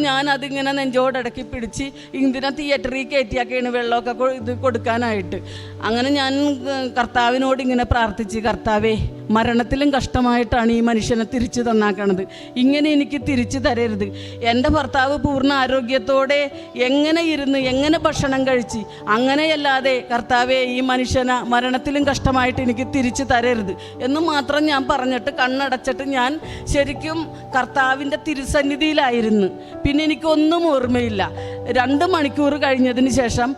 ഞാനതിങ്ങനെ നെഞ്ചോടടക്കി പിടിച്ച് ഇതിനെ തിയേറ്ററിൽ കയറ്റിയാക്കിയാണ് വെള്ളമൊക്കെ ഇത് കൊടുക്കാനായിട്ട്. അങ്ങനെ ഞാൻ കർത്താവിനോട് ഇങ്ങനെ പ്രാർത്ഥിച്ച്, കർത്താവേ, മരണത്തിലും കഷ്ടമായിട്ടാണ് ഈ മനുഷ്യനെ തിരിച്ചു തന്നാക്കണത്, ഇങ്ങനെ എനിക്ക് തിരിച്ചു തരരുത്. എൻ്റെ ഭർത്താവ് പൂർണ്ണ ആരോഗ്യത്തോടെ എങ്ങനെ ഇരുന്ന് എങ്ങനെ ഭക്ഷണം കഴിച്ച്, അങ്ങനെയല്ലാതെ കർത്താവെ ഈ മനുഷ്യനെ മരണത്തിലും കഷ്ടമായിട്ട് എനിക്ക് തിരിച്ചു തരരുത് എന്ന് മാത്രം ഞാൻ പറഞ്ഞിട്ട് കണ്ണടച്ചിട്ട് ഞാൻ ശരിക്കും കർത്താവിൻ്റെ തിരുസന്നിധിയിലായിരുന്നു. പിന്നെ എനിക്കൊന്നും ഓർമ്മയില്ല. 2 മണിക്കൂർ കഴിഞ്ഞതിന് ശേഷം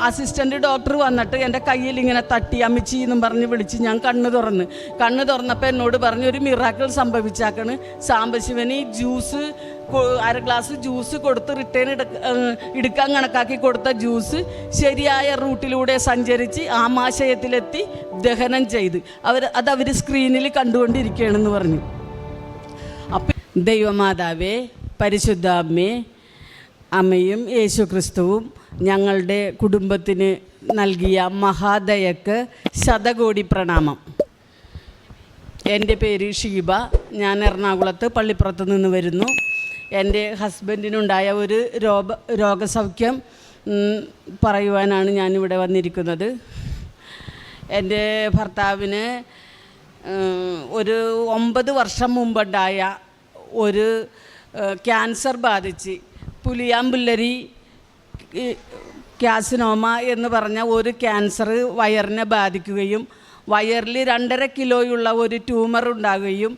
അസിസ്റ്റൻ്റ് ഡോക്ടർ വന്നിട്ട് എൻ്റെ കയ്യിൽ ഇങ്ങനെ തട്ടി, അമ്മിച്ചി എന്നും പറഞ്ഞ് വിളിച്ച് ഞാൻ കണ്ണ് തുറന്നപ്പോൾ എന്നോട് പറഞ്ഞു, ഒരു മിറാക്കിൾ സംഭവിച്ചാക്കണ്. സാംബശിവന് ജ്യൂസ് 1/2 ഗ്ലാസ് ജ്യൂസ് കൊടുത്ത് റിട്ടേൺ എടുക്കാൻ കണക്കാക്കി കൊടുത്ത ജ്യൂസ് ശരിയായ റൂട്ടിലൂടെ സഞ്ചരിച്ച് ആമാശയത്തിലെത്തി ദഹനം ചെയ്ത് അവർ സ്ക്രീനിൽ കണ്ടുകൊണ്ടിരിക്കുകയാണെന്ന് പറഞ്ഞു. അപ്പം ദൈവമാതാവേ, പരിശുദ്ധ അമ്മേ, അമ്മയും യേശു ക്രിസ്തുവും ഞങ്ങളുടെ കുടുംബത്തിന് നൽകിയ മഹാദയക്ക് ശതകോടി പ്രണാമം. എൻ്റെ പേര് ഷീബ. ഞാൻ എറണാകുളത്ത് പള്ളിപ്പുറത്ത് നിന്ന് വരുന്നു. എൻ്റെ ഹസ്ബൻഡിനുണ്ടായ ഒരു രോഗസൗഖ്യം പറയുവാനാണ് ഞാനിവിടെ വന്നിരിക്കുന്നത്. എൻ്റെ ഭർത്താവിന് ഒരു 9 വർഷം മുമ്പുണ്ടായ ഒരു ക്യാൻസർ ബാധിച്ച് പുലിയാമ്പുല്ലരി കാസിനോമ എന്ന് പറഞ്ഞ ഒരു ക്യാൻസർ വയറിനെ ബാധിക്കുകയും വയറിൽ 2.5 കിലോയുള്ള ഒരു ട്യൂമർ ഉണ്ടാകുകയും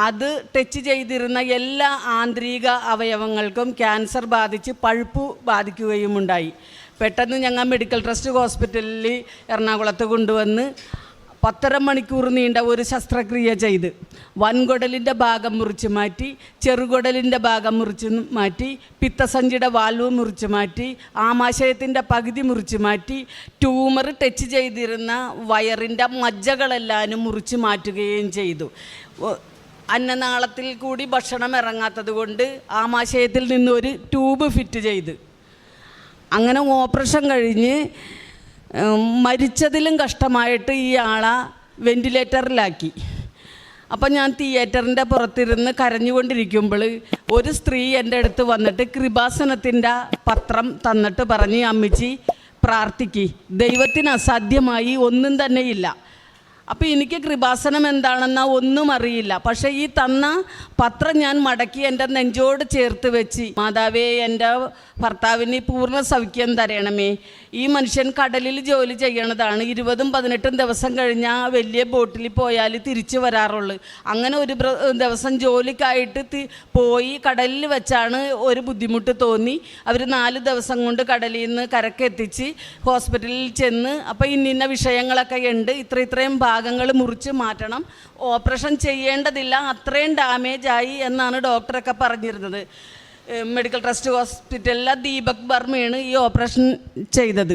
അത് ടച്ച് ചെയ്തിരുന്ന എല്ലാ ആന്തരിക അവയവങ്ങൾക്കും ക്യാൻസർ ബാധിച്ച് പഴുപ്പ് ബാധിക്കുകയും ഉണ്ടായി. പെട്ടെന്ന് ഞങ്ങൾ മെഡിക്കൽ ട്രസ്റ്റ് ഹോസ്പിറ്റലിൽ എറണാകുളത്ത് കൊണ്ടുവന്ന് 10.5 മണിക്കൂർ നീണ്ട ഒരു ശസ്ത്രക്രിയ ചെയ്ത് വൻകുടലിൻ്റെ ഭാഗം മുറിച്ച് മാറ്റി, ചെറുകുടലിൻ്റെ ഭാഗം മുറിച്ച് മാറ്റി, പിത്തസഞ്ചിയുടെ വാൽവ് മുറിച്ച് മാറ്റി, ആമാശയത്തിൻ്റെ പകുതി മുറിച്ച് മാറ്റി, ട്യൂമർ ടച്ച് ചെയ്തിരുന്ന വയറിൻ്റെ മജ്ജകളെല്ലാവരും മുറിച്ച് മാറ്റുകയും ചെയ്തു. അന്നനാളത്തിൽ കൂടി ഭക്ഷണം ഇറങ്ങാത്തത് കൊണ്ട് ആമാശയത്തിൽ നിന്ന് ഒരു ട്യൂബ് ഫിറ്റ് ചെയ്ത് അങ്ങനെ ഓപ്പറേഷൻ കഴിഞ്ഞ് മരിച്ചതിലും കഷ്ടമായിട്ട് ഈ ആളെ വെൻറ്റിലേറ്ററിലാക്കി. അപ്പം ഞാൻ തിയേറ്ററിൻ്റെ പുറത്തിരുന്ന് കരഞ്ഞുകൊണ്ടിരിക്കുമ്പോൾ ഒരു സ്ത്രീ എൻ്റെ അടുത്ത് വന്നിട്ട് കൃപാസനത്തിൻ്റെ പത്രം തന്നിട്ട് പറഞ്ഞ്, അമ്മച്ചി പ്രാർത്ഥിക്ക്, ദൈവത്തിന് അസാധ്യമായി ഒന്നും തന്നെയില്ല. അപ്പോൾ എനിക്ക് കൃപാസനം എന്താണെന്ന് ഒന്നും അറിയില്ല. പക്ഷേ ഈ തന്ന പത്രം ഞാൻ മടക്കി എൻ്റെ നെഞ്ചോട് ചേർത്ത് വെച്ച്, മാതാവേ, എൻ്റെ ഭർത്താവിന് പൂർണ്ണ സൗഖ്യം തരണമേ. ഈ മനുഷ്യൻ കടലിൽ ജോലി ചെയ്യണതാണ്. 20-18 ദിവസം കഴിഞ്ഞാൽ വലിയ ബോട്ടിൽ പോയാൽ തിരിച്ചു വരാറുള്ളൂ. അങ്ങനെ ഒരു ദിവസം ജോലിക്കായിട്ട് പോയി കടലിൽ വെച്ചാണ് ഒരു ബുദ്ധിമുട്ട് തോന്നി. അവർ 4 ദിവസം കൊണ്ട് കടലിൽ നിന്ന് കരക്കെത്തിച്ച് ഹോസ്പിറ്റലിൽ ചെന്ന്, അപ്പോൾ ഇന്ന വിഷയങ്ങളൊക്കെ ഉണ്ട്, ഇത്രയും ഭാഗങ്ങൾ മുറിച്ച് മാറ്റണം, ഓപ്പറേഷൻ ചെയ്യേണ്ടതില്ല, അത്രയും ഡാമേജായി എന്നാണ് ഡോക്ടറൊക്കെ പറഞ്ഞിരുന്നത്. മെഡിക്കൽ ട്രസ്റ്റ് ഹോസ്പിറ്റലിലെ ദീപക് ബർമയാണ് ഈ ഓപ്പറേഷൻ ചെയ്തത്.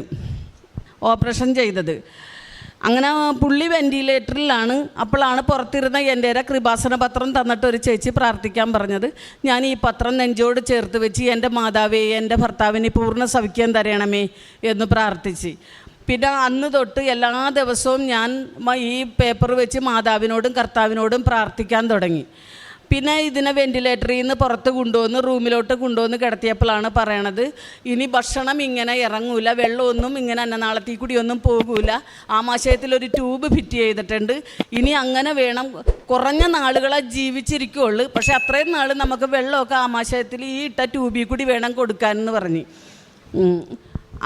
അങ്ങനെ പുള്ളി വെൻറ്റിലേറ്ററിലാണ്. അപ്പോഴാണ് പുറത്തിരുന്ന എൻ്റെ കൃപാസന പത്രം തന്നിട്ട് ഒരു ചേച്ചി പ്രാർത്ഥിക്കാൻ പറഞ്ഞത്. ഞാൻ ഈ പത്രം നെഞ്ചോട് ചേർത്ത് വെച്ച്, എൻ്റെ മാതാവേ, എൻ്റെ ഭർത്താവിന് പൂർണ്ണ സൗഖ്യം തരണമേ എന്ന് പ്രാർത്ഥിച്ച്. പിന്നെ അന്ന് തൊട്ട് എല്ലാ ദിവസവും ഞാൻ ഈ പേപ്പർ വെച്ച് മാതാവിനോടും കർത്താവിനോടും പ്രാർത്ഥിക്കാൻ തുടങ്ങി. പിന്നെ ഇതിനെ വെൻറ്റിലേറ്ററിൽ നിന്ന് പുറത്ത് കൊണ്ടുവന്ന് റൂമിലോട്ട് കൊണ്ടുവന്ന് കിടത്തിയപ്പോഴാണ് പറയണത്, ഇനി ഭക്ഷണം ഇങ്ങനെ ഇറങ്ങൂല, വെള്ളമൊന്നും ഇങ്ങനെ അന്നനാളത്തിൽ കൂടിയൊന്നും പോകൂല, ആമാശയത്തിലൊരു ട്യൂബ് ഫിറ്റ് ചെയ്തിട്ടുണ്ട്, ഇനി അങ്ങനെ വേണം, കുറഞ്ഞ നാളുകളെ ജീവിച്ചിരിക്കുകയുള്ളൂ, പക്ഷെ അത്രയും നാൾ നമുക്ക് വെള്ളമൊക്കെ ആമാശയത്തിൽ ഈ ഇട്ട ട്യൂബിൽ കൂടി വേണം കൊടുക്കാനെന്ന് പറഞ്ഞ്.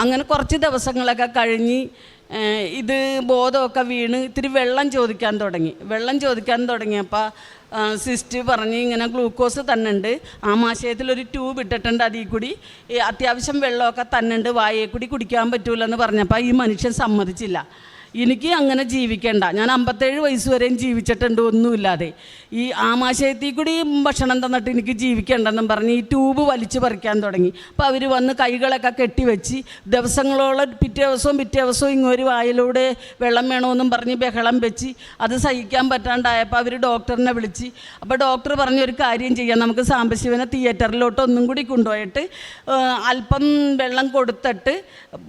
അങ്ങനെ കുറച്ച് ദിവസങ്ങളൊക്കെ കഴിഞ്ഞ് ഇത് ബോധമൊക്കെ വീണ് ഇത്തിരി വെള്ളം ചോദിക്കാൻ തുടങ്ങിയപ്പോൾ സിസ്റ്റർ പറഞ്ഞ്, ഇങ്ങനെ ഗ്ലൂക്കോസ് തന്നുണ്ട്, ആമാശയത്തിലൊരു ട്യൂബ് ഇട്ടിട്ടുണ്ട്, അതിൽ കൂടി അത്യാവശ്യം വെള്ളമൊക്കെ തന്നുണ്ട്, വായയിൽ കൂടി കുടിക്കാൻ പറ്റൂലെന്ന് പറഞ്ഞപ്പോൾ ഈ മനുഷ്യൻ സമ്മതിച്ചില്ല. എനിക്ക് അങ്ങനെ ജീവിക്കേണ്ട, ഞാൻ 57 വയസ്സ് വരെയും ജീവിച്ചിട്ടുണ്ട് ഒന്നുമില്ലാതെ, ഈ ആമാശയത്തിൽ കൂടി ഭക്ഷണം തന്നിട്ട് എനിക്ക് ജീവിക്കേണ്ടെന്നും പറഞ്ഞ് ഈ ട്യൂബ് വലിച്ചു പറിക്കാൻ തുടങ്ങി. അപ്പോൾ അവർ വന്ന് കൈകളൊക്കെ കെട്ടിവെച്ച് ദിവസങ്ങളോളം പിറ്റേ ദിവസവും ഇങ്ങൊരു വായിലൂടെ വെള്ളം വേണമെന്നും പറഞ്ഞ് ബഹളം വെച്ച് അത് സഹിക്കാൻ പറ്റാണ്ടായപ്പോൾ അവർ ഡോക്ടറിനെ വിളിച്ച്. അപ്പോൾ ഡോക്ടർ പറഞ്ഞൊരു കാര്യം ചെയ്യാം, നമുക്ക് സാംബശിവനെ തിയേറ്ററിലോട്ട് ഒന്നും കൂടി കൊണ്ടുപോയിട്ട് അല്പം വെള്ളം കൊടുത്തിട്ട്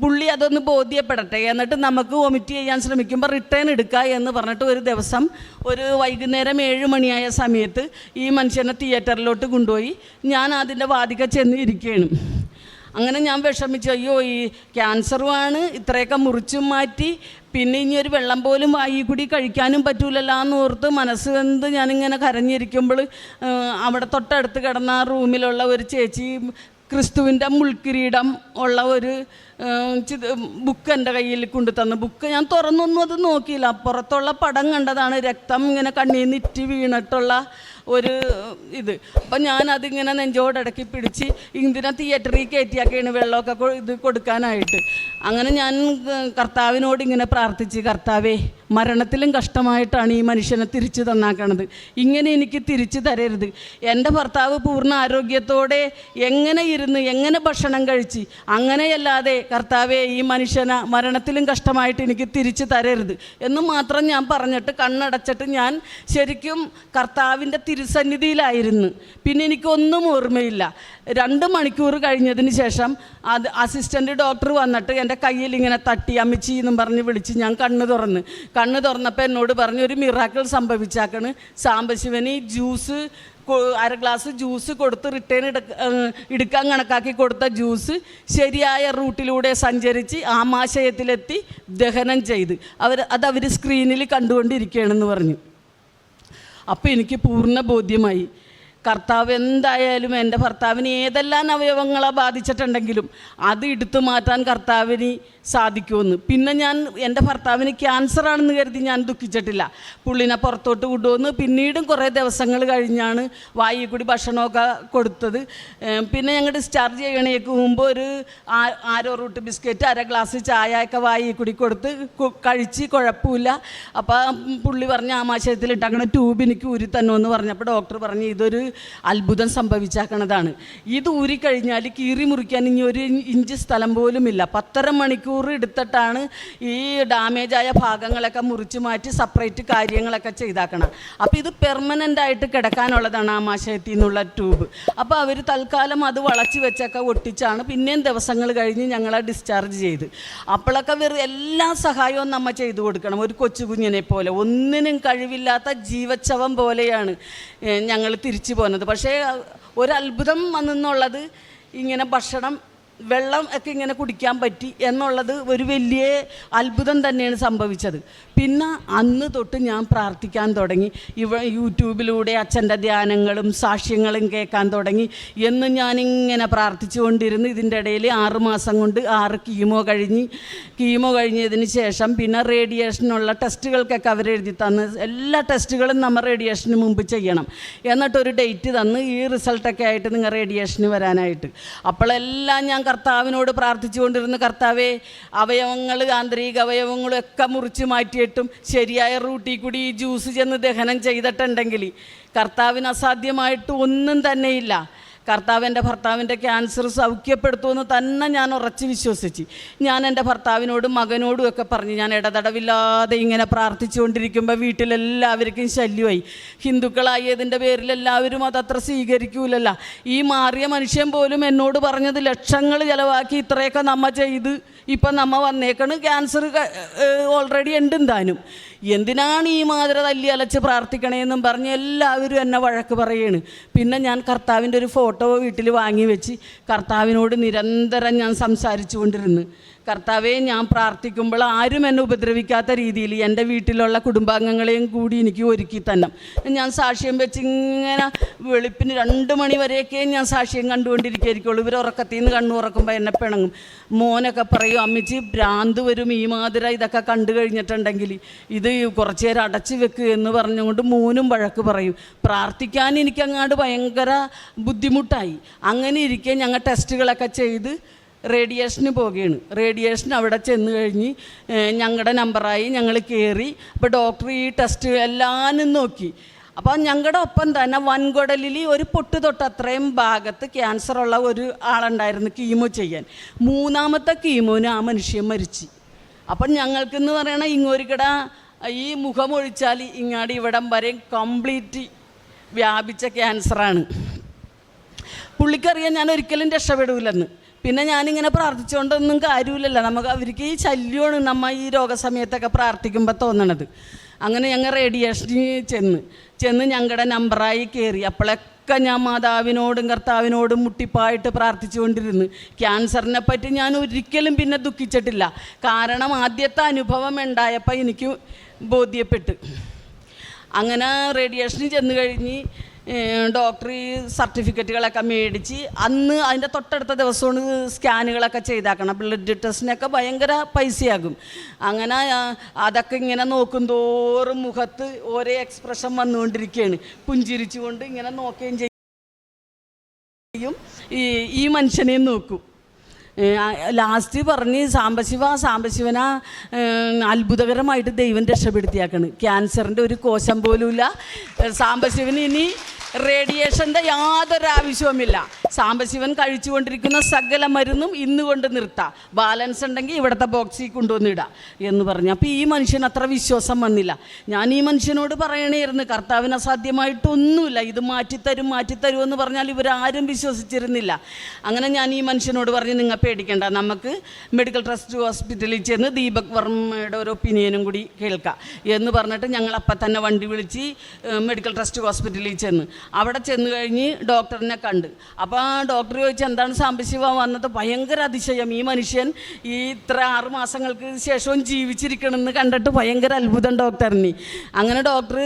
പുള്ളി അതൊന്ന് ബോധ്യപ്പെടട്ടെ, എന്നിട്ട് നമുക്ക് വൊമിറ്റ് ചെയ്യാൻ ചെയ്യാൻ ശ്രമിക്കുമ്പോൾ റിട്ടേൺ എടുക്കുക എന്ന് പറഞ്ഞിട്ട് ഒരു ദിവസം ഒരു വൈകുന്നേരം 7 മണിയായ സമയത്ത് ഈ മനുഷ്യനെ തിയേറ്ററിലോട്ട് കൊണ്ടുപോയി. ഞാൻ അതിൻ്റെ വാതിൽക്കൽ ചെന്ന് ഇരിക്കുകയാണ്. അങ്ങനെ ഞാൻ വിഷമിച്ചു, അയ്യോ ഈ ക്യാൻസറുമാണ്, ഇത്രയൊക്കെ മുറിച്ചും മാറ്റി, പിന്നെ ഇനി ഒരു വെള്ളം പോലും വായി കൂടി കഴിക്കാനും പറ്റൂലല്ലോ എന്ന് ഓർത്ത് മനസ്സ് വെന്ത് ഞാനിങ്ങനെ കരഞ്ഞിരിക്കുമ്പോൾ അവിടെ തൊട്ടടുത്ത് കിടന്ന ആ റൂമിലുള്ള ഒരു ചേച്ചി ക്രിസ്തുവിൻ്റെ മുൾക്കിരീടം ഉള്ള ഒരു ബുക്ക് എൻ്റെ കയ്യിൽ കൊണ്ടു തന്നു. ബുക്ക് ഞാൻ തുറന്നൊന്നും അത് നോക്കിയില്ല. പുറത്തുള്ള പടം കണ്ടതാണ്, രക്തം ഇങ്ങനെ കണ്ണിൽ നിന്ന് ഇറ്റി വീണിട്ടുള്ള ഒരു ഇത്. അപ്പം ഞാനതിങ്ങനെ നെഞ്ചോടടക്കി പിടിച്ച് ഇന്തിനെ തിയേറ്ററിൽ കയറ്റിയാക്കിയാണ് വെള്ളമൊക്കെ ഇത് കൊടുക്കാനായിട്ട്. അങ്ങനെ ഞാൻ കർത്താവിനോട് ഇങ്ങനെ പ്രാർത്ഥിച്ച്, കർത്താവേ മരണത്തിലും കഷ്ടമായിട്ടാണ് ഈ മനുഷ്യനെ തിരിച്ചു തന്നാക്കണത്, ഇങ്ങനെ എനിക്ക് തിരിച്ചു തരരുത്. എൻ്റെ ഭർത്താവ് പൂർണ്ണ ആരോഗ്യത്തോടെ എങ്ങനെ ഇരുന്ന് എങ്ങനെ ഭക്ഷണം കഴിച്ച് അങ്ങനെയല്ലാതെ കർത്താവേ ഈ മനുഷ്യനെ മരണത്തിലും കഷ്ടമായിട്ട് എനിക്ക് തിരിച്ചു തരരുത് എന്ന് മാത്രം ഞാൻ പറഞ്ഞിട്ട് കണ്ണടച്ചിട്ട് ഞാൻ ശരിക്കും കർത്താവിൻ്റെ തിരുസന്നിധിയിലായിരുന്നു. പിന്നെ എനിക്കൊന്നും ഓർമ്മയില്ല. 2 മണിക്കൂർ കഴിഞ്ഞതിന് ശേഷം അത് അസിസ്റ്റൻ്റ് ഡോക്ടർ വന്നിട്ട് എൻ്റെ കയ്യിൽ ഇങ്ങനെ തട്ടി അമ്മച്ചി എന്നും പറഞ്ഞ് വിളിച്ച് ഞാൻ കണ്ണ് തുറന്നപ്പോൾ എന്നോട് പറഞ്ഞു, ഒരു മിറാക്കിൾ സംഭവിച്ചാക്കണ്. സാംബശിവന് ജ്യൂസ് 1/2 ഗ്ലാസ് ജ്യൂസ് കൊടുത്ത് റിട്ടേൺ എടുക്കാൻ കണക്കാക്കി കൊടുത്ത ജ്യൂസ് ശരിയായ റൂട്ടിലൂടെ സഞ്ചരിച്ച് ആമാശയത്തിലെത്തി ദഹനം ചെയ്ത് അവർ സ്ക്രീനിൽ കണ്ടുകൊണ്ടിരിക്കുകയാണെന്ന് പറഞ്ഞു. അപ്പോൾ എനിക്ക് പൂർണ്ണ ബോധ്യമായി, കർത്താവ് എന്തായാലും എൻ്റെ ഭർത്താവിന് ഏതെല്ലാം അവയവങ്ങളെ ബാധിച്ചിട്ടുണ്ടെങ്കിലും അത് എടുത്തു മാറ്റാൻ കർത്താവിന് സാധിക്കുമെന്ന്. പിന്നെ ഞാൻ എൻ്റെ ഭർത്താവിന് ക്യാൻസറാണെന്ന് കരുതി ഞാൻ ദുഃഖിച്ചിട്ടില്ല. പുള്ളിനെ പുറത്തോട്ട് കൊണ്ടുവന്ന് പിന്നീടും കുറേ ദിവസങ്ങൾ കഴിഞ്ഞാണ് വായിൽ കൂടി ഭക്ഷണമൊക്കെ കൊടുത്തത്. പിന്നെ ഞങ്ങൾ ഡിസ്ചാർജ് ചെയ്യണേക്ക് മുമ്പ് ഒരു ആരോ റൂട്ട് ബിസ്ക്കറ്റ് 1/2 ഗ്ലാസ് ചായയൊക്കെ വായിൽ കൂടി കൊടുത്ത് കഴിച്ച് കുഴപ്പമില്ല. അപ്പോൾ പുള്ളി പറഞ്ഞ് ആമാശയത്തിൽ ഇട്ടാക്കണ ട്യൂബ് എനിക്ക് ഊരി തന്നുമെന്ന് പറഞ്ഞപ്പോൾ ഡോക്ടർ പറഞ്ഞ് ഇതൊരു അത്ഭുതം സംഭവിച്ചാക്കണതാണ്. ഇത് ഊരിക്കഴിഞ്ഞാൽ കീറി മുറിക്കാൻ ഇനി 1 ഇഞ്ച് സ്ഥലം പോലുമില്ല. 10.5 മണിക്കൂർ എടുത്തിട്ടാണ് ഈ ഡാമേജായ ഭാഗങ്ങളൊക്കെ മുറിച്ച് മാറ്റി സെപ്പറേറ്റ് കാര്യങ്ങളൊക്കെ ചെയ്താക്കണം. അപ്പോൾ ഇത് പെർമനൻ്റായിട്ട് കിടക്കാനുള്ളതാണ് ആമാശയത്തിൽ നിന്നുള്ള ട്യൂബ്. അപ്പോൾ അവർ തൽക്കാലം അത് വളച്ച് വെച്ചൊക്കെ ഒട്ടിച്ചാണ് പിന്നെയും ദിവസങ്ങൾ കഴിഞ്ഞ് ഞങ്ങളെ ഡിസ്ചാർജ് ചെയ്ത്. അപ്പോഴൊക്കെ എല്ലാ സഹായവും നമ്മൾ ചെയ്തു കൊടുക്കണം. ഒരു കൊച്ചുകുഞ്ഞിനെ പോലെ, ഒന്നിനും കഴിവില്ലാത്ത ജീവച്ഛവം പോലെയാണ് ഞങ്ങൾ തിരിച്ചു പോകുന്നത്. പക്ഷേ ഒരത്ഭുതം വന്നെന്നുള്ളത് ഇങ്ങനെ ഭക്ഷണം വെള്ളം ഒക്കെ ഇങ്ങനെ കുടിക്കാൻ പറ്റി എന്നുള്ളത് ഒരു വലിയ അത്ഭുതം തന്നെയാണ് സംഭവിച്ചത്. പിന്നെ അന്ന് തൊട്ട് ഞാൻ പ്രാർത്ഥിക്കാൻ തുടങ്ങി. യൂട്യൂബിലൂടെ അച്ഛൻ്റെ ധ്യാനങ്ങളും സാക്ഷ്യങ്ങളും കേൾക്കാൻ തുടങ്ങി. എന്ന് ഞാനിങ്ങനെ പ്രാർത്ഥിച്ചുകൊണ്ടിരുന്നു. ഇതിൻ്റെ ഇടയിൽ 6 മാസം കൊണ്ട് 6 കീമോ കഴിഞ്ഞതിന് ശേഷം പിന്നെ റേഡിയേഷനുള്ള ടെസ്റ്റുകൾക്കൊക്കെ അവരെഴുതി തന്ന് എല്ലാ ടെസ്റ്റുകളും നമ്മൾ റേഡിയേഷന് മുമ്പ് ചെയ്യണം എന്നിട്ടൊരു ഡേറ്റ് തന്ന് ഈ റിസൾട്ടൊക്കെ ആയിട്ട് നിങ്ങൾ റേഡിയേഷന് വരാനായിട്ട്. അപ്പോഴെല്ലാം ഞാൻ കർത്താവിനോട് പ്രാർത്ഥിച്ചുകൊണ്ടിരുന്നു, കർത്താവേ അവയവങ്ങൾ ആന്തരിക അവയവങ്ങളും ഒക്കെ മുറിച്ച് മാറ്റിയിട്ടും ശരിയായ റൂട്ടിൽ കൂടി ഈ ജ്യൂസ് ചെന്ന് ദഹനം ചെയ്തിട്ടുണ്ടെങ്കിൽ കർത്താവിന് അസാധ്യമായിട്ട് ഒന്നും തന്നെയില്ല. കർത്താവ് എൻ്റെ ഭർത്താവിൻ്റെ ക്യാൻസർ സൗഖ്യപ്പെടുത്തുമെന്ന് തന്നെ ഞാൻ ഉറച്ച് വിശ്വസിച്ച് ഞാൻ എൻ്റെ ഭർത്താവിനോടും മകനോടും ഒക്കെ പറഞ്ഞ് ഞാൻ ഇടതടവില്ലാതെ ഇങ്ങനെ പ്രാർത്ഥിച്ചുകൊണ്ടിരിക്കുമ്പോൾ വീട്ടിലെല്ലാവർക്കും ശല്യമായി. ഹിന്ദുക്കളായതിൻ്റെ പേരിൽ എല്ലാവരും അതത്ര സ്വീകരിക്കൂലല്ല. ഈ മാറിയ മനുഷ്യൻ പോലും എന്നോട് പറഞ്ഞത് ലക്ഷങ്ങൾ ചിലവാക്കി ഇത്രയൊക്കെ നമ്മ ചെയ്ത് ഇപ്പം നമ്മ വന്നേക്കണ്, ക്യാൻസർ ഓൾറെഡി ഉണ്ടും താനും, എന്തിനാണ് ഈ മാതിര തല്ലി അലച്ച് പ്രാർത്ഥിക്കണേന്നും പറഞ്ഞ് എല്ലാവരും എന്നെ വഴക്ക് പറയാണ്. പിന്നെ ഞാൻ കർത്താവിൻ്റെ ഒരു ഫോട്ടോ വീട്ടിൽ വാങ്ങി വെച്ച് കർത്താവിനോട് നിരന്തരം ഞാൻ സംസാരിച്ചു കൊണ്ടിരുന്നു. കർത്താവെ, ഞാൻ പ്രാർത്ഥിക്കുമ്പോൾ ആരും എന്നെ ഉപദ്രവിക്കാത്ത രീതിയിൽ എൻ്റെ വീട്ടിലുള്ള കുടുംബാംഗങ്ങളെയും കൂടി എനിക്ക് ഒരുക്കി തന്നെ. ഞാൻ സാക്ഷ്യം വെച്ച് ഇങ്ങനെ വെളുപ്പിന് 2 മണി വരെയൊക്കെ ഞാൻ സാക്ഷ്യം കണ്ടുകൊണ്ടിരിക്കുകയായിരിക്കുള്ളൂ. ഇവർ ഉറക്കത്തിൽ നിന്ന് കണ്ണു തുറക്കുമ്പോൾ എന്നെ പിണങ്ങും. മോനൊക്കെ പറയും, അമ്മച്ചി ഭ്രാന്ത് വരും ഈ മാതിര ഇതൊക്കെ കണ്ടു കഴിഞ്ഞിട്ടുണ്ടെങ്കിൽ, ഇത് കുറച്ച് നേരം അടച്ചു വെക്കുക എന്ന് പറഞ്ഞുകൊണ്ട് മോനും വഴക്ക് പറയും. പ്രാർത്ഥിക്കാൻ എനിക്കങ്ങാണ്ട് ഭയങ്കര ബുദ്ധിമുട്ടായി. അങ്ങനെ ഇരിക്കെ ഞങ്ങൾ ടെസ്റ്റുകളൊക്കെ ചെയ്ത് റേഡിയേഷന് പോവുകയാണ്. റേഡിയേഷൻ അവിടെ ചെന്ന് കഴിഞ്ഞ് ഞങ്ങളുടെ നമ്പറായി, ഞങ്ങൾ കയറി. അപ്പോൾ ഡോക്ടർ ഈ ടെസ്റ്റ് എല്ലാനും നോക്കി. അപ്പോൾ ഞങ്ങളുടെ ഒപ്പം തന്നെ വൻകുടലിൽ ഒരു പൊട്ട് തൊട്ട് അത്രയും ഭാഗത്ത് ക്യാൻസറുള്ള ഒരു ആളുണ്ടായിരുന്നു കീമോ ചെയ്യാൻ. 3ാമത്തെ കീമോന് ആ മനുഷ്യൻ മരിച്ചു. അപ്പം ഞങ്ങൾക്കെന്ന് പറയണ ഇങ്ങോരിക്കട ഈ മുഖമൊഴിച്ചാൽ ഇങ്ങാടി ഇവിടം വരെ കംപ്ലീറ്റ് വ്യാപിച്ച ക്യാൻസറാണ്. പുള്ളിക്കറിയാൻ ഞാൻ ഒരിക്കലും രക്ഷപ്പെടില്ലെന്ന്. പിന്നെ ഞാനിങ്ങനെ പ്രാർത്ഥിച്ചുകൊണ്ടൊന്നും കാര്യമില്ലല്ലോ, നമുക്ക് അവർക്ക് ഈ ശല്യമാണ് നമ്മൾ ഈ രോഗസമയത്തൊക്കെ പ്രാർത്ഥിക്കുമ്പോൾ തോന്നണത്. അങ്ങനെ ഞങ്ങൾ റേഡിയേഷനിൽ ചെന്ന് ഞങ്ങളുടെ നമ്പറായി കയറി. അപ്പോഴൊക്കെ ഞാൻ മാതാവിനോടും കർത്താവിനോടും മുട്ടിപ്പായിട്ട് പ്രാർത്ഥിച്ചുകൊണ്ടിരുന്നു. ക്യാൻസറിനെ പറ്റി ഞാൻ ഒരിക്കലും പിന്നെ ദുഃഖിച്ചിട്ടില്ല. കാരണം ആദ്യത്തെ അനുഭവം ഉണ്ടായപ്പോൾ എനിക്ക് ബോധ്യപ്പെട്ടു. അങ്ങനെ റേഡിയേഷനിൽ ചെന്ന് കഴിഞ്ഞ് ഡോക്ടർ ഈ സർട്ടിഫിക്കറ്റുകളൊക്കെ മേടിച്ച് അന്ന് അതിൻ്റെ തൊട്ടടുത്ത ദിവസമാണ് സ്കാനുകളൊക്കെ ചെയ്താക്കണം. ബ്ലഡ് ടെസ്റ്റിനൊക്കെ ഭയങ്കര പൈസയാകും. അങ്ങനെ അതൊക്കെ ഇങ്ങനെ നോക്കും തോറും മുഖത്ത് ഓരോ എക്സ്പ്രഷൻ വന്നുകൊണ്ടിരിക്കുകയാണ്. പുഞ്ചിരിച്ചുകൊണ്ട് ഇങ്ങനെ നോക്കുകയും ചെയ്യും. ഈ മനുഷ്യനെയും നോക്കും. ലാസ്റ്റ് പറഞ്ഞ് സാംബശിവനാ അത്ഭുതകരമായിട്ട് ദൈവം രക്ഷപ്പെടുത്തിയാക്കണ്. ക്യാൻസറിൻ്റെ ഒരു കോശം പോലുമില്ല. സാംബശിവന് ഇനി റേഡിയേഷൻ്റെ യാതൊരു ആവശ്യവുമില്ല. സാംബശിവൻ കഴിച്ചുകൊണ്ടിരിക്കുന്ന സകല മരുന്നും ഇന്ന് കൊണ്ട് നിർത്താം, ബാലൻസ് ഉണ്ടെങ്കിൽ ഇവിടുത്തെ ബോക്സിൽ കൊണ്ടുവന്നിടാം എന്ന് പറഞ്ഞു. അപ്പോൾ ഈ മനുഷ്യൻ അത്ര വിശ്വാസം വന്നില്ല. ഞാൻ ഈ മനുഷ്യനോട് പറയണമായിരുന്നു, കർത്താവിന് അസാധ്യമായിട്ടൊന്നുമില്ല, ഇത് മാറ്റിത്തരുമെന്ന് പറഞ്ഞാൽ ഇവരാരും വിശ്വസിച്ചിരുന്നില്ല. അങ്ങനെ ഞാൻ ഈ മനുഷ്യനോട് പറഞ്ഞു, നിങ്ങൾ പേടിക്കേണ്ട, നമുക്ക് മെഡിക്കൽ ട്രസ്റ്റ് ഹോസ്പിറ്റലിൽ ചെന്ന് ദീപക് വർമ്മയുടെ ഒരു ഒപ്പീനിയനും കൂടി കേൾക്കാം എന്ന് പറഞ്ഞിട്ട് ഞങ്ങൾ അപ്പം തന്നെ വണ്ടി വിളിച്ച് മെഡിക്കൽ ട്രസ്റ്റ് ഹോസ്പിറ്റലിൽ ചെന്ന് അവിടെ ചെന്ന് കഴിഞ്ഞ് ഡോക്ടറിനെ കണ്ട്. അപ്പോൾ ഡോക്ടർ ചോദിച്ചു, എന്താണ് സാംബശിവ വന്നത്? ഭയങ്കര അതിശയം, ഈ മനുഷ്യൻ ഈ ഇത്ര 6 മാസങ്ങൾക്ക് ശേഷവും ജീവിച്ചിരിക്കണമെന്ന് കണ്ടിട്ട് ഭയങ്കര അത്ഭുതം ഡോക്ടറിന്. അങ്ങനെ ഡോക്ടർ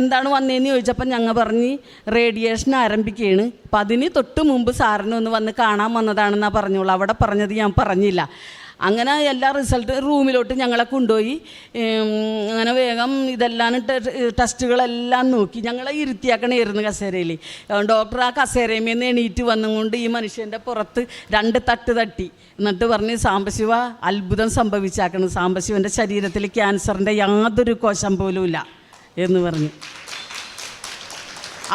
എന്താണ് വന്നതെന്ന് ചോദിച്ചപ്പോൾ ഞങ്ങൾ പറഞ്ഞ് റേഡിയേഷൻ ആരംഭിക്കുകയാണ്, അപ്പം അതിന് തൊട്ട് മുമ്പ് സാറിനൊന്ന് വന്ന് കാണാൻ വന്നതാണെന്നാണ് പറഞ്ഞോളൂ. അവിടെ പറഞ്ഞത് ഞാൻ പറഞ്ഞില്ല. അങ്ങനെ എല്ലാ റിസൾട്ട് റൂമിലോട്ട് ഞങ്ങളെ കൊണ്ടുപോയി. അങ്ങനെ വേഗം ഇതെല്ലാം ടെസ്റ്റുകളെല്ലാം നോക്കി ഞങ്ങളെ ഇരുത്തിയാക്കണമായിരുന്നു കസേരയിൽ. ഡോക്ടർ ആ കസേരയിൽ എണീറ്റ് വന്നുകൊണ്ട് ഈ മനുഷ്യൻ്റെ പുറത്ത് 2 തട്ട് തട്ടി. എന്നിട്ട് പറഞ്ഞ്, സാംബശിവ അത്ഭുതം സംഭവിച്ചാക്കണം, സാംബശിവൻ്റെ ശരീരത്തിൽ ക്യാൻസറിൻ്റെ യാതൊരു കോശം പോലുമില്ല എന്ന് പറഞ്ഞു.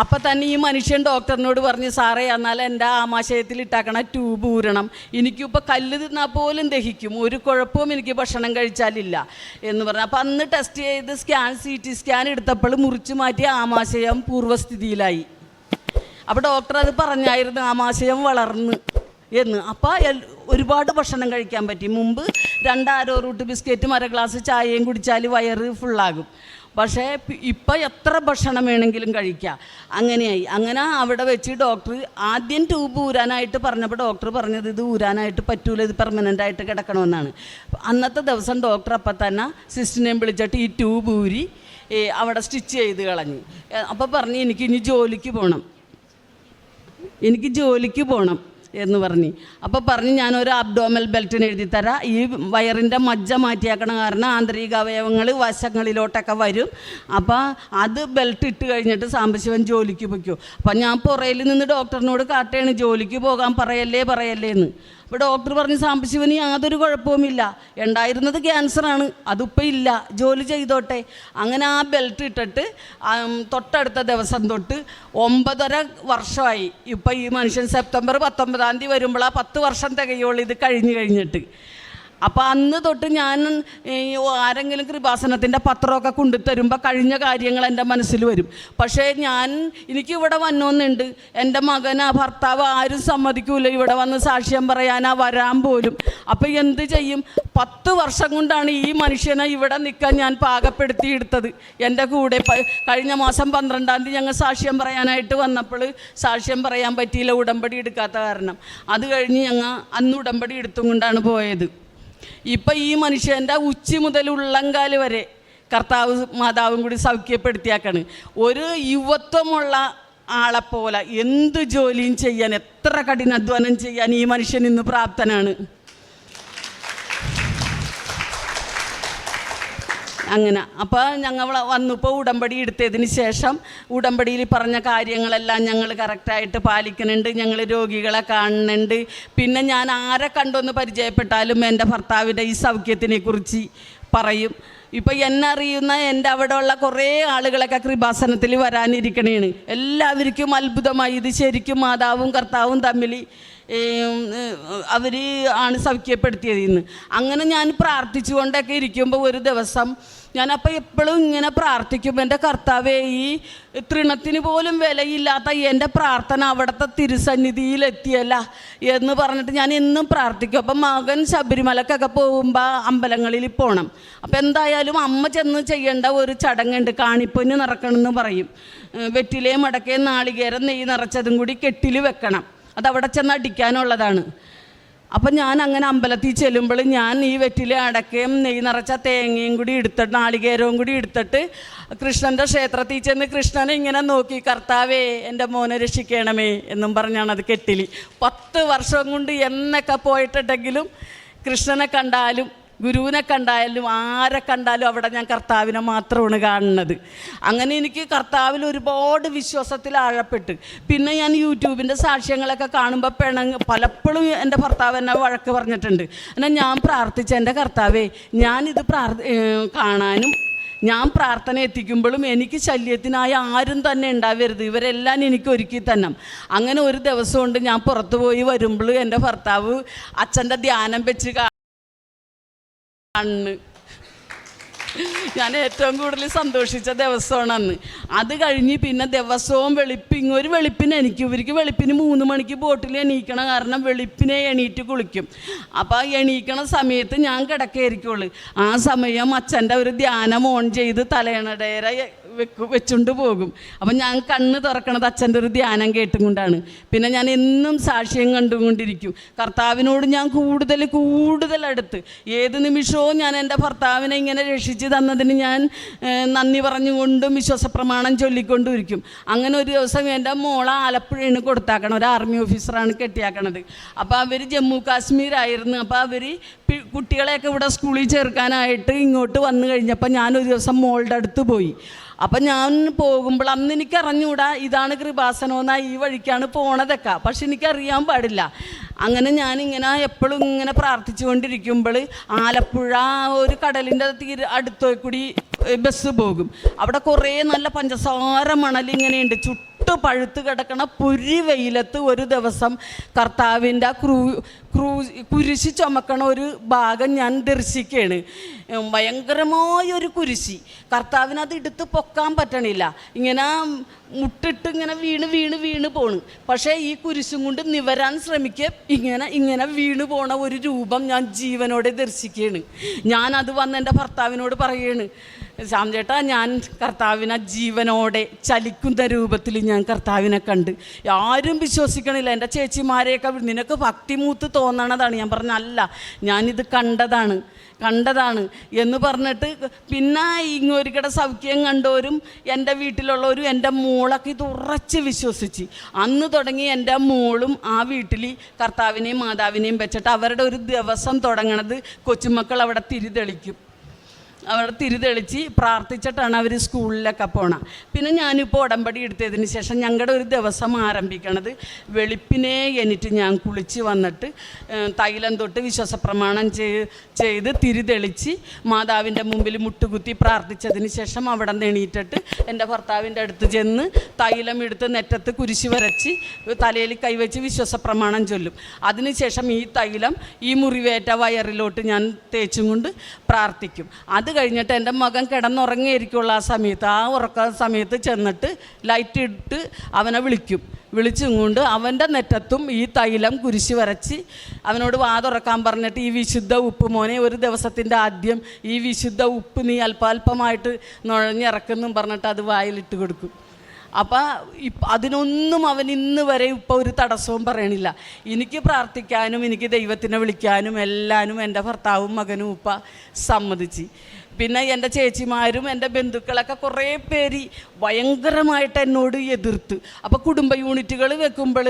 അപ്പം തന്നെ ഈ മനുഷ്യൻ ഡോക്ടറിനോട് പറഞ്ഞ്, സാറേ എന്നാൽ എൻ്റെ ആമാശയത്തിൽ ഇട്ടാക്കണ ട്യൂബ് ഊരണം, എനിക്കിപ്പോൾ കല്ല് തിന്നാൽ പോലും ദഹിക്കും, ഒരു കുഴപ്പവും എനിക്ക് ഭക്ഷണം കഴിച്ചാലില്ല എന്ന് പറഞ്ഞു. അപ്പം അന്ന് ടെസ്റ്റ് ചെയ്ത് CT സ്കാൻ എടുത്തപ്പോൾ മുറിച്ച് മാറ്റി ആമാശയം പൂർവ്വസ്ഥിതിയിലായി. അപ്പോൾ ഡോക്ടർ അത് പറഞ്ഞായിരുന്നു, ആമാശയം വളർന്ന് എന്ന്. അപ്പോൾ ഒരുപാട് ഭക്ഷണം കഴിക്കാൻ പറ്റി. മുമ്പ് 2 ആരോ റൂട്ട് ബിസ്ക്കറ്റും 1 ഗ്ലാസ് ചായയും കുടിച്ചാൽ വയറ് ഫുള്ളാകും. പക്ഷേ ഇപ്പം എത്ര ഭക്ഷണം വേണമെങ്കിലും കഴിക്കാം. അങ്ങനെയായി. അങ്ങനെ അവിടെ വെച്ച് ഡോക്ടർ ആദ്യം ട്യൂബ് ഊരാനായിട്ട് പറഞ്ഞപ്പോൾ ഡോക്ടർ പറഞ്ഞത്, ഇത് ഊരാനായിട്ട് പറ്റൂല, ഇത് പെർമനൻ്റായിട്ട് കിടക്കണമെന്നാണ്. അന്നത്തെ ദിവസം ഡോക്ടർ അപ്പം തന്നെ സിസ്റ്ററിനെയും വിളിച്ചിട്ട് ഈ ട്യൂബ് ഊരി അവിടെ സ്റ്റിച്ച് ചെയ്ത് കളഞ്ഞു. അപ്പോൾ പറഞ്ഞ്, എനിക്കിനി ജോലിക്ക് പോകണം എന്ന് പറഞ്ഞ്. അപ്പോൾ പറഞ്ഞ്, ഞാനൊരു അബ്ഡോമൽ ബെൽറ്റിന് എഴുതിത്തരാം, ഈ വയറിൻ്റെ മജ്ജ മാറ്റിയാക്കണ കാരണം ആന്തരിക അവയവങ്ങൾ വശങ്ങളിലോട്ടൊക്കെ വരും, അപ്പോൾ അത് ബെൽറ്റ് ഇട്ട് കഴിഞ്ഞിട്ട് സാംബശിവൻ ജോലിക്ക് പൊയ്ക്കോ. അപ്പം ഞാൻ പുറയിൽ നിന്ന് ഡോക്ടറിനോട് കാട്ടുകയാണ്, ജോലിക്ക് പോകാൻ പറയല്ലേ എന്ന്. അപ്പോൾ ഡോക്ടർ പറഞ്ഞ്, സാംബശിവന് യാതൊരു കുഴപ്പവുമില്ല, ഉണ്ടായിരുന്നത് ക്യാൻസറാണ്, അതിപ്പോൾ ഇല്ല, ജോലി ചെയ്തോട്ടെ. അങ്ങനെ ആ ബെൽറ്റ് ഇട്ടിട്ട് തൊട്ടടുത്ത ദിവസം തൊട്ട് 9.5 വർഷമായി. ഇപ്പം ഈ മനുഷ്യൻ സെപ്റ്റംബർ 19-ാം തീയതി വരുമ്പോഴാണ് 10 വർഷം തികയുള്ളൂ ഇത് കഴിഞ്ഞിട്ട്. അപ്പോൾ അന്ന് തൊട്ട് ഞാൻ ആരെങ്കിലും കൃപാസനത്തിൻ്റെ പത്രമൊക്കെ കൊണ്ടുതരുമ്പോൾ കഴിഞ്ഞ കാര്യങ്ങൾ എൻ്റെ മനസ്സിൽ വരും. പക്ഷേ എനിക്കിവിടെ വന്നോന്നുണ്ട്, എൻ്റെ മകനാ ഭർത്താവ് ആരും സമ്മതിക്കൂല ഇവിടെ വന്ന് സാക്ഷ്യം പറയാനാ വരാൻ പോലും. അപ്പോൾ എന്ത് ചെയ്യും? 10 വർഷം കൊണ്ടാണ് ഈ മനുഷ്യനെ ഇവിടെ നിൽക്കാൻ ഞാൻ പാകപ്പെടുത്തിയെടുത്തത്. എൻ്റെ കൂടെ കഴിഞ്ഞ മാസം 12-ാം തീയതി ഞങ്ങൾ സാക്ഷ്യം പറയാനായിട്ട് വന്നപ്പോൾ സാക്ഷ്യം പറയാൻ പറ്റിയില്ല, ഉടമ്പടി എടുക്കാത്ത കാരണം. അത് കഴിഞ്ഞ് ഞങ്ങൾ അന്ന് ഉടമ്പടി എടുത്തും കൊണ്ടാണ് പോയത്. ഇപ്പം ഈ മനുഷ്യൻ്റെ ഉച്ചി മുതൽ ഉള്ളങ്കാല് വരെ കർത്താവ് മാതാവും കൂടി സൗഖ്യപ്പെടുത്തിയാക്കാണ്. ഒരു യുവത്വമുള്ള ആളെപ്പോലെ എന്ത് ജോലിയും ചെയ്യാൻ, എത്ര കഠിനാധ്വാനം ചെയ്യാൻ ഈ മനുഷ്യൻ ഇന്ന് പ്രാപ്തനാണ്. അങ്ങനെ അപ്പോൾ ഞങ്ങൾ വന്നപ്പോൾ ഉടമ്പടി എടുത്തതിന് ശേഷം ഉടമ്പടിയിൽ പറഞ്ഞ കാര്യങ്ങളെല്ലാം ഞങ്ങൾ കറക്റ്റായിട്ട് പാലിക്കുന്നുണ്ട്. ഞങ്ങൾ രോഗികളെ കാണുന്നുണ്ട്. പിന്നെ ഞാൻ ആരെ കണ്ടൊന്ന് പരിചയപ്പെട്ടാലും എൻ്റെ ഭർത്താവിൻ്റെ ഈ സൗഖ്യത്തിനെക്കുറിച്ച് പറയും. ഇപ്പം എന്നെ അറിയുന്ന എൻ്റെ അവിടെ ഉള്ള കുറേ ആളുകളൊക്കെ കൃപാസനത്തിൽ വരാനിരിക്കണേണ്. എല്ലാവർക്കും അത്ഭുതമായി, ഇത് ശരിക്കും മാതാവും കർത്താവും തമ്മിൽ അവർ ആണ് സൗഖ്യപ്പെടുത്തിയതെന്ന്. അങ്ങനെ ഞാൻ പ്രാർത്ഥിച്ചുകൊണ്ടൊക്കെ ഇരിക്കുമ്പോൾ ഒരു ദിവസം ഞാനപ്പോൾ എപ്പോഴും ഇങ്ങനെ പ്രാർത്ഥിക്കുമ്പോൾ, എൻ്റെ കർത്താവേ, ഈ തൃണത്തിന് പോലും വിലയില്ലാത്ത എൻ്റെ പ്രാർത്ഥന അവിടുത്തെ തിരുസന്നിധിയിലെത്തിയല്ല എന്ന് പറഞ്ഞിട്ട് ഞാൻ എന്നും പ്രാർത്ഥിക്കും. അപ്പം മകൻ ശബരിമലക്കൊക്കെ പോകുമ്പോൾ അമ്പലങ്ങളിൽ പോകണം. അപ്പം എന്തായാലും അമ്മ ചെന്ന് ചെയ്യേണ്ട ഒരു ചടങ്ങുണ്ട്, കാണിപ്പൊന്ന് നിറക്കണമെന്ന് പറയും. വെറ്റിലേ മടക്കേ നാളികേരം നെയ്യ് നിറച്ചതും കൂടി കെട്ടിൽ വെക്കണം, അതവിടെ ചെന്ന് അടിക്കാനുള്ളതാണ്. അപ്പം ഞാൻ അങ്ങനെ അമ്പലത്തിൽ ചെല്ലുമ്പോൾ ഞാൻ ഈ വെറ്റിലെ അടക്കയും നെയ്യ് നിറച്ച തേങ്ങയും കൂടി എടുത്തിട്ട് നാളികേരവും കൂടി എടുത്തിട്ട് കൃഷ്ണൻ്റെ ക്ഷേത്രത്തിൽ ചെന്ന് കൃഷ്ണനെ ഇങ്ങനെ നോക്കി, കർത്താവേ എൻ്റെ മോനെ രക്ഷിക്കണമേ എന്നും പറഞ്ഞാണ് അത് കെട്ടിൽ. 10 വർഷം കൊണ്ട് എന്നൊക്കെ പോയിട്ടുണ്ടെങ്കിലും കൃഷ്ണനെ കണ്ടാലും ഗുരുവിനെ കണ്ടായാലും ആരെ കണ്ടാലും അവിടെ ഞാൻ കർത്താവിനെ മാത്രമാണ് കാണുന്നത്. അങ്ങനെ എനിക്ക് കർത്താവിൽ ഒരുപാട് വിശ്വാസത്തിൽ ആഴപ്പെട്ട് പിന്നെ ഞാൻ യൂട്യൂബിൻ്റെ സാക്ഷ്യങ്ങളൊക്കെ കാണുമ്പോൾ പലപ്പോഴും എൻ്റെ ഭർത്താവ് എന്നെ വഴക്ക് പറഞ്ഞിട്ടുണ്ട്. എന്നാൽ ഞാൻ പ്രാർത്ഥിച്ച എൻ്റെ കർത്താവേ, ഞാനിത് കാണാനും ഞാൻ പ്രാർത്ഥന എത്തിക്കുമ്പോഴും എനിക്ക് ശല്യത്തിനായി ആരും തന്നെ ഉണ്ടാവരുത്, ഇവരെല്ലാം എനിക്ക് ഒരുക്കി തന്നെ. അങ്ങനെ ഒരു ദിവസം കൊണ്ട് ഞാൻ പുറത്തു പോയി വരുമ്പോൾ എൻ്റെ ഭർത്താവ് അച്ഛൻ്റെ ധ്യാനം വെച്ച് കണ്ണ് ഞാൻ ഏറ്റവും കൂടുതൽ സന്തോഷിച്ച ദിവസമാണ് അന്ന്. അത് കഴിഞ്ഞ് പിന്നെ ദിവസവും ഒരു വെളുപ്പിന് ഇവർക്ക് വെളുപ്പിന് 3 മണിക്ക് ബോട്ടിൽ എണീക്കണം, കാരണം വെളുപ്പിനെ എണീറ്റ് കുളിക്കും. അപ്പോൾ എണീക്കണ സമയത്ത് ഞാൻ കിടക്കായിരിക്കുള്ളൂ. ആ സമയം അച്ഛൻ്റെ ഒരു ധ്യാനം ഓൺ ചെയ്ത് തലയണടേര വെച്ചുകൊണ്ട് പോകും. അപ്പം ഞാൻ കണ്ണ് തുറക്കണത് അച്ഛൻ്റെ ഒരു ധ്യാനം കേട്ടുകൊണ്ടാണ്. പിന്നെ ഞാൻ എന്നും സാക്ഷ്യം കണ്ടുകൊണ്ടിരിക്കും. കർത്താവിനോട് ഞാൻ കൂടുതൽ അടുത്ത് ഏത് നിമിഷവും ഞാൻ എൻ്റെ ഭർത്താവിനെ ഇങ്ങനെ രക്ഷിച്ച് തന്നതിന് ഞാൻ നന്ദി പറഞ്ഞുകൊണ്ടും വിശ്വാസപ്രമാണം ചൊല്ലിക്കൊണ്ടും ഇരിക്കും. അങ്ങനെ ഒരു ദിവസം എൻ്റെ മോളെ ആലപ്പുഴയാണ് കൊടുത്താക്കണം, ഒരു ആർമി ഓഫീസറാണ് കെട്ടിയാക്കണത്. അപ്പോൾ അവർ ജമ്മു കാശ്മീരായിരുന്നു. അപ്പോൾ അവർ കുട്ടികളെയൊക്കെ ഇവിടെ സ്കൂളിൽ ചേർക്കാനായിട്ട് ഇങ്ങോട്ട് വന്നു കഴിഞ്ഞപ്പോൾ ഞാനൊരു ദിവസം മോളുടെ അടുത്ത് പോയി. അപ്പം ഞാൻ പോകുമ്പോൾ അന്ന് എനിക്ക് അറിഞ്ഞുകൂടാ ഇതാണ് കൃപാസനമെന്നാ, ഈ വഴിക്കാണ് പോണതൊക്കെ, പക്ഷെ എനിക്കറിയാൻ പാടില്ല. അങ്ങനെ ഞാനിങ്ങനെ എപ്പോഴും ഇങ്ങനെ പ്രാർത്ഥിച്ചു കൊണ്ടിരിക്കുമ്പോൾ ആലപ്പുഴ ഒരു കടലിൻ്റെ അടുത്ത് കൂടി ബസ് പോകും. അവിടെ കുറേ നല്ല പഞ്ചസാര മണലിങ്ങനെയുണ്ട്, ചുട്ടു പഴുത്ത് കിടക്കണ പുരി വെയിലത്ത് ഒരു ദിവസം കർത്താവിൻ്റെ കുരിശി ചുമക്കണ ഒരു ഭാഗം ഞാൻ ദർശിക്കുകയാണ്. ഭയങ്കരമായൊരു കുരിശി, കർത്താവിനത് എടുത്ത് പൊക്കാൻ പറ്റണില്ല, ഇങ്ങനെ മുട്ടിട്ട് ഇങ്ങനെ വീണ് പോണ്. പക്ഷേ ഈ കുരിശും കൊണ്ട് നിവരാൻ ശ്രമിക്കുക, ഇങ്ങനെ വീണ് പോണ ഒരു രൂപം ഞാൻ ജീവനോടെ ദർശിക്കുകയാണ്. ഞാനത് വന്ന് എൻ്റെ ഭർത്താവിനോട് പറയുകയാണ്, ശ്യാം ചേട്ടാ, ഞാൻ കർത്താവിനെ ജീവനോടെ ചലിക്കുന്ന രൂപത്തിൽ ഞാൻ കർത്താവിനെ കണ്ട്. ആരും വിശ്വസിക്കണില്ല. എൻ്റെ ചേച്ചിമാരെയൊക്കെ നിനക്ക് ഭക്തിമൂത്ത് തോന്നണതാണ്. ഞാൻ പറഞ്ഞ അല്ല, ഞാനിത് കണ്ടതാണ് എന്ന് പറഞ്ഞിട്ട് പിന്നെ ഇങ്ങോരിക്കടെ സൗഖ്യം കണ്ടവരും എൻ്റെ വീട്ടിലുള്ളവരും എൻ്റെ മോളൊക്കെ ഇത് ഉറച്ച് വിശ്വസിച്ച് അന്ന് തുടങ്ങി എൻ്റെ മോളും ആ വീട്ടിൽ കർത്താവിനെയും മാതാവിനെയും വെച്ചിട്ട് അവരുടെ ഒരു ദിവസം തുടങ്ങണത് കൊച്ചുമക്കൾ അവിടെ തിരിതെളിച്ച് പ്രാർത്ഥിച്ചിട്ടാണ് അവർ സ്കൂളിലൊക്കെ പോണത്. പിന്നെ ഞാനിപ്പോൾ ഉടമ്പടി എടുത്തതിന് ശേഷം ഞങ്ങളുടെ ഒരു ദിവസം ആരംഭിക്കണത് വെളുപ്പിനെ എണീറ്റ് ഞാൻ കുളിച്ച് വന്നിട്ട് തൈലം തൊട്ട് വിശ്വാസപ്രമാണം ചെയ്ത് തിരിതെളിച്ച് മാതാവിൻ്റെ മുമ്പിൽ മുട്ടുകുത്തി പ്രാർത്ഥിച്ചതിന് ശേഷം അവിടെ നിന്ന് എണീറ്റിട്ട് എൻ്റെ ഭർത്താവിൻ്റെ അടുത്ത് ചെന്ന് തൈലം എടുത്ത് നെറ്റത്ത് കുരിശ് വരച്ച് തലയിൽ കൈവച്ച് വിശ്വാസപ്രമാണം ചൊല്ലും. അതിനുശേഷം ഈ തൈലം ഈ മുറിവേറ്റ വയറിലോട്ട് ഞാൻ തേച്ചും കൊണ്ട് പ്രാർത്ഥിക്കും. അത് കഴിഞ്ഞിട്ട് എൻ്റെ മകൻ കിടന്നുറങ്ങിയിരിക്കുള്ള ആ ഉറക്ക സമയത്ത് ചെന്നിട്ട് ലൈറ്റ് ഇട്ട് അവനെ വിളിച്ചും കൊണ്ട് അവൻ്റെ നെറ്റത്തും ഈ തൈലം കുരിശ് വരച്ച് അവനോട് വാതുറക്കാൻ പറഞ്ഞിട്ട് ഈ വിശുദ്ധ ഉപ്പ് മോനെ, ഒരു ദിവസത്തിൻ്റെ ആദ്യം ഈ വിശുദ്ധ ഉപ്പ് നീ അല്പാൽപമായിട്ട് നുഴഞ്ഞിറക്കുന്നും പറഞ്ഞിട്ട് അത് വായിലിട്ട് കൊടുക്കും. അപ്പം അതിനൊന്നും അവൻ ഇന്ന് വരെ ഇപ്പോൾ ഒരു തടസ്സവും പറയണില്ല. എനിക്ക് പ്രാർത്ഥിക്കാനും എനിക്ക് ദൈവത്തിനെ വിളിക്കാനും എല്ലാനും എൻ്റെ ഭർത്താവും മകനും ഉപ്പ സമ്മതിച്ച്. പിന്നെ എൻ്റെ ചേച്ചിമാരും എൻ്റെ ബന്ധുക്കളൊക്കെ കുറേ പേര് ഭയങ്കരമായിട്ട് എന്നോട് എതിർത്ത്. അപ്പോൾ കുടുംബ യൂണിറ്റുകൾ വെക്കുമ്പോൾ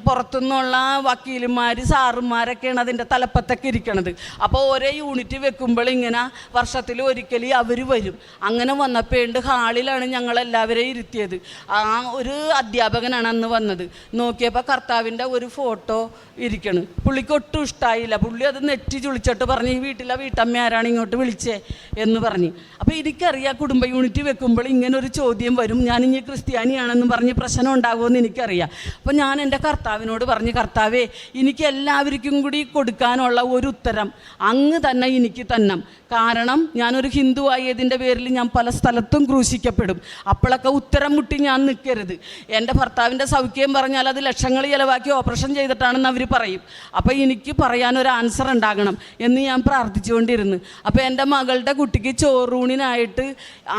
പുറത്തുനിന്നുള്ള വക്കീലുമാർ സാറുമാരൊക്കെയാണ് അതിൻ്റെ തലപ്പത്തൊക്കെ ഇരിക്കണത്. അപ്പോൾ ഒരേ യൂണിറ്റ് വെക്കുമ്പോൾ ഇങ്ങനെ വർഷത്തിൽ ഒരിക്കൽ അവർ വരും. അങ്ങനെ വന്നപ്പോൾ ഹാളിലാണ് ഞങ്ങളെല്ലാവരെയും ഇരുത്തിയത്. ആ ഒരു അധ്യാപകനാണ് അന്ന് വന്നത്. നോക്കിയപ്പോൾ കർത്താവിൻ്റെ ഒരു ഫോട്ടോ ഇരിക്കണം. പുള്ളിക്ക് ഒട്ടും ഇഷ്ടമായില്ല. പുള്ളി അത് നെറ്റി ചുളിച്ചിട്ട് പറഞ്ഞ് ഈ വീട്ടിലെ വീട്ടമ്മയാരാണ് ഇങ്ങോട്ട് വിളിച്ചേ എന്ന് പറഞ്ഞ്. അപ്പോൾ എനിക്കറിയാം കുടുംബ യൂണിറ്റ് വെക്കുമ്പോൾ ഇങ്ങനൊരു ചോദ്യം വരും, ഞാൻ ഇനി ക്രിസ്ത്യാനിയാണെന്ന് പറഞ്ഞ് പ്രശ്നം ഉണ്ടാകുമെന്ന് എനിക്കറിയാം. അപ്പോൾ ഞാൻ എൻ്റെ കർത്താവിനോട് പറഞ്ഞ്, കർത്താവേ, എനിക്ക് എല്ലാവർക്കും കൂടി കൊടുക്കാനുള്ള ഒരു ഉത്തരം അങ്ങ് തന്നെ എനിക്ക് തന്നം. കാരണം ഞാനൊരു ഹിന്ദു ആയതിൻ്റെ പേരിൽ ഞാൻ പല സ്ഥലത്തും ക്രൂശിക്കപ്പെടും. അപ്പോഴൊക്കെ ഉത്തരം മുട്ടി ഞാൻ നിൽക്കരുത്. എൻ്റെ ഭർത്താവിൻ്റെ സൗഖ്യം പറഞ്ഞാൽ അത് ലക്ഷങ്ങൾ ചിലവാക്കി ഓപ്പറേഷൻ ചെയ്തിട്ടാണെന്ന് അവർ പറയും. അപ്പോൾ എനിക്ക് പറയാനൊരു ആൻസർ ഉണ്ടാകണം എന്ന് ഞാൻ പ്രാർത്ഥിച്ചുകൊണ്ടിരുന്നു. അപ്പോൾ എൻ്റെ മകളുടെ കുട്ടിക്ക് ചോറൂണിനായിട്ട്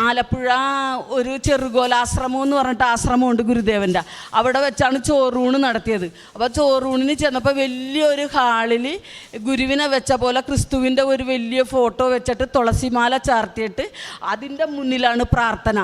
ആലപ്പുഴ ഒരു ചെറുകോലാശ്രമം എന്ന് പറഞ്ഞിട്ട് ആശ്രമമുണ്ട് ഗുരുദേവൻ്റെ, അവിടെ വെച്ചാണ് ചോറൂണ് നടത്തിയത്. അപ്പോൾ ചോറൂണിന് ചെന്നപ്പോൾ വലിയൊരു ഹാളിൽ ഗുരുവിനെ വെച്ച പോലെ ക്രിസ്തുവിൻ്റെ ഒരു വലിയ ഫോട്ടോ വെച്ചിട്ട് തുളസിമാല ചാർത്തിയിട്ട് അതിൻ്റെ മുന്നിലാണ് പ്രാർത്ഥന.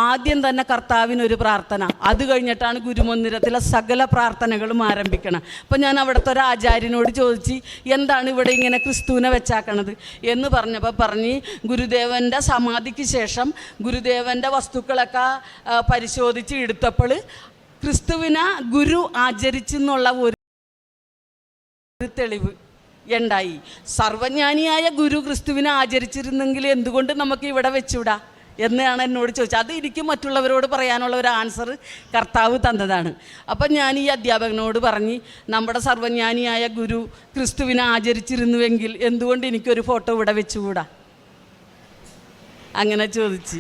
ആദ്യം തന്നെ കർത്താവിനൊരു പ്രാർത്ഥന, അത് കഴിഞ്ഞിട്ടാണ് ഗുരുമന്ദിരത്തിലെ സകല പ്രാർത്ഥനകളും ആരംഭിക്കണം. അപ്പം ഞാൻ അവിടുത്തെ ഒരു ആചാര്യനോട് ചോദിച്ചു, എന്താണ് ഇവിടെ ഇങ്ങനെ ക്രിസ്തുവിനെ വെച്ചാക്കണത് എന്ന് പറഞ്ഞപ്പോൾ പറഞ്ഞ്, ഗുരുദേവൻ്റെ സമാധിക്ക് ശേഷം ഗുരുദേവൻ്റെ വസ്തുക്കളൊക്കെ പരിശോധിച്ച് എടുത്തപ്പോൾ ക്രിസ്തുവിനെ ഗുരു ആചരിച്ചെന്നുള്ള ഒരു തെളിവ് ഉണ്ടായി. സർവജ്ഞാനിയായ ഗുരു ക്രിസ്തുവിനെ ആചരിച്ചിരുന്നെങ്കിൽ എന്തുകൊണ്ട് നമുക്ക് ഇവിടെ വെച്ചുവിടാ എന്നാണ് എന്നോട് ചോദിച്ചത്. അത് എനിക്ക് മറ്റുള്ളവരോട് പറയാനുള്ള ഒരു ആൻസർ കർത്താവ് തന്നതാണ്. അപ്പം ഞാൻ ഈ അധ്യാപകനോട് പറഞ്ഞ്, നമ്മുടെ സർവജ്ഞാനിയായ ഗുരു ക്രിസ്തുവിനെ ആചരിച്ചിരുന്നുവെങ്കിൽ എന്തുകൊണ്ട് എനിക്കൊരു ഫോട്ടോ ഇവിടെ വെച്ചുകൂടാ, അങ്ങനെ ചോദിച്ച്.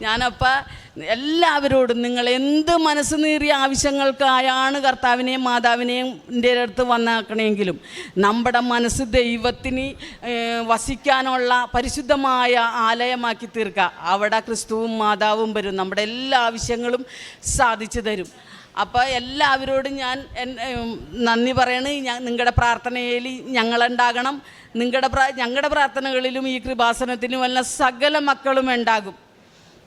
ഞാനപ്പോൾ എല്ലാവരോടും, നിങ്ങൾ എന്ത് മനസ്സ് നീറിയ ആവശ്യങ്ങൾക്കായാണ് കർത്താവിനെയും മാതാവിനെയും എൻ്റെ അടുത്ത് വന്നാക്കണമെങ്കിലും നമ്മുടെ മനസ്സ് ദൈവത്തിന് വസിക്കാനുള്ള പരിശുദ്ധമായ ആലയമാക്കി തീർക്കുക. അവിടെ ക്രിസ്തുവും മാതാവും വരും, നമ്മുടെ എല്ലാ ആവശ്യങ്ങളും സാധിച്ചു തരും. അപ്പോൾ എല്ലാവരോടും ഞാൻ നന്ദി പറയണ്. നിങ്ങളുടെ പ്രാർത്ഥനയിൽ ഞങ്ങളുണ്ടാകണം. ഞങ്ങളുടെ പ്രാർത്ഥനകളിലും ഈ കൃപാസനത്തിനും വല്ല സകല മക്കളും ഉണ്ടാകും.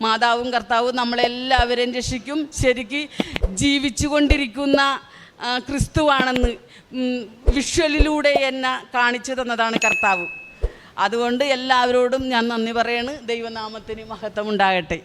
മാതാവും കർത്താവും നമ്മളെല്ലാവരെയും രക്ഷിക്കും. ശരിക്ക് ജീവിച്ചു കൊണ്ടിരിക്കുന്ന ക്രിസ്തുവാണെന്ന് വിഷ്വലിലൂടെ എന്നെ കാണിച്ചു തന്നതാണ് കർത്താവ്. അതുകൊണ്ട് എല്ലാവരോടും ഞാൻ നന്ദി പറയണ്. ദൈവനാമത്തിന് മഹത്വം ഉണ്ടാകട്ടെ.